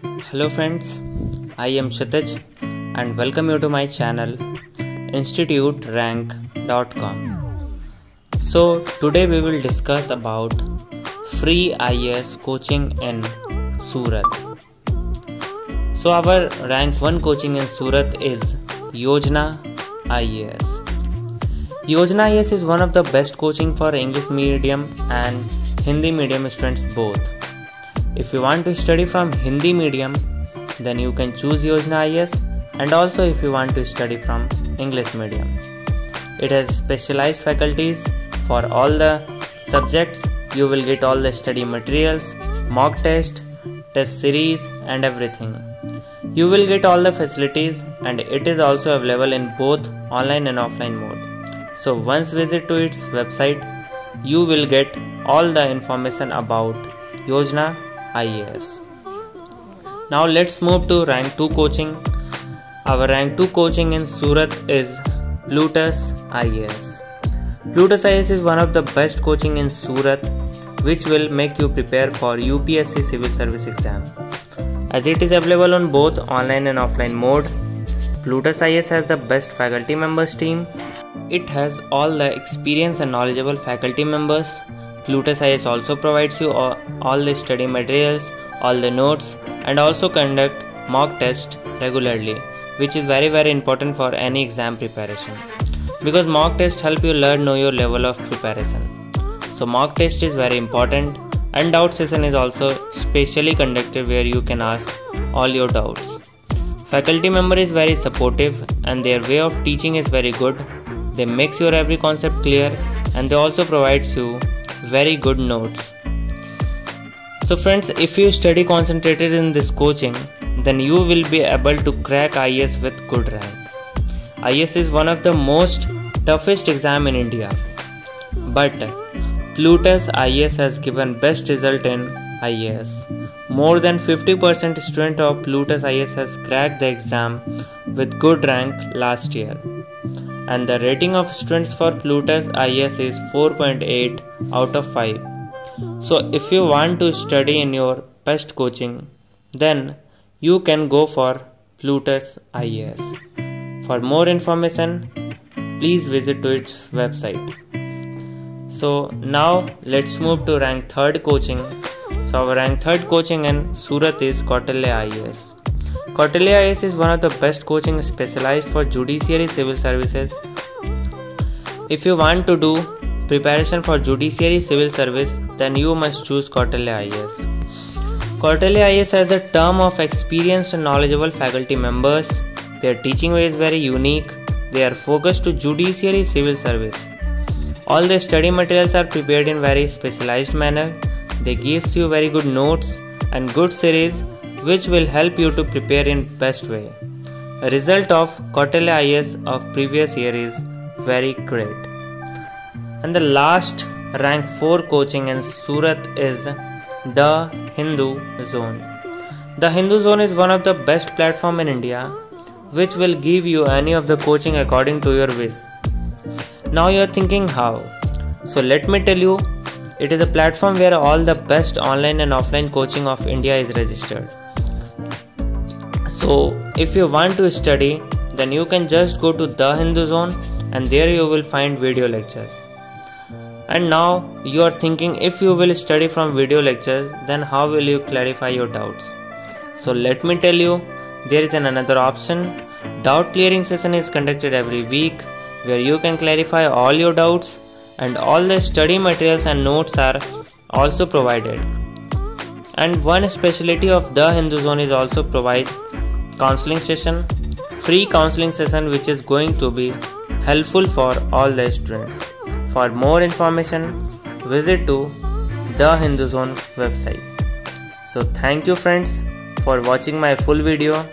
Hello friends, I am Kshitij and welcome you to my channel instituterank.com. So today we will discuss about free IAS coaching in Surat. So our rank 1 coaching in Surat is Yojana IAS. Yojana IAS is one of the best coaching for English medium and Hindi medium students both. If you want to study from Hindi medium, then you can choose Yojana IAS, and also if you want to study from English medium. It has specialized faculties for all the subjects. You will get all the study materials, mock test series and everything. You will get all the facilities, and it is also available in both online and offline mode. So once visit to its website, you will get all the information about Yojana IAS. Now let's move to rank 2 coaching. Our rank 2 coaching in Surat is Plutus IAS. Plutus IAS is one of the best coaching in Surat, which will make you prepare for UPSC civil service exam. As it is available on both online and offline mode, Plutus IAS has the best faculty members team. It has all the experienced and knowledgeable faculty members. Plutus IAS also provides you all the study materials, all the notes, and also conduct mock test regularly, which is very important for any exam preparation, because mock test help you know your level of preparation. So mock test is very important, and doubt session is also specially conducted where you can ask all your doubts. Faculty member is very supportive and their way of teaching is very good. They makes your every concept clear, and they also provides you very good notes. So friends, if you study concentrated in this coaching, then you will be able to crack IAS with good rank. IAS is one of the most toughest exam in India, but Plutus IAS has given best result in IAS. More than 50% student of Plutus IAS has cracked the exam with good rank last year. And the rating of students for Plutus IAS is 4.8 out of 5. So if you want to study in your best coaching, then you can go for Plutus IAS. For more information, please visit to its website. So now let's move to rank 3rd coaching. So our rank 3rd coaching in Surat is Kautilya IAS. Kautilya IAS is one of the best coaching specialized for judiciary civil services. If you want to do preparation for judiciary civil service, then you must choose Kautilya IAS. Kautilya IAS has a term of experienced and knowledgeable faculty members. Their teaching way is very unique. They are focused to judiciary civil service. All the study materials are prepared in very specialized manner. They gives you very good notes and good series, which will help you to prepare in best way. A result of Kautilya IAS of previous year is very great. And the last rank 4 coaching in Surat is The Hindu Zone. The Hindu Zone is one of the best platform in India, which will give you any of the coaching according to your wish. Now you are thinking how? So let me tell you, it is a platform where all the best online and offline coaching of India is registered. So if you want to study, then you can just go to The Hindu Zone, and there you will find video lectures. And now you are thinking, if you will study from video lectures, then how will you clarify your doubts? So let me tell you, there is another option. Doubt clearing session is conducted every week, where you can clarify all your doubts, and all the study materials and notes are also provided. And one specialty of The Hindu Zone is also provide counseling session, free counseling session, which is going to be helpful for all the students. For more information, visit to The Hindu Zone website. So thank you friends for watching my full video,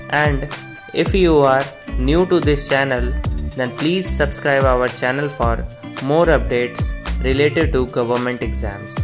and if you are new to this channel, then please subscribe our channel for more updates related to government exams.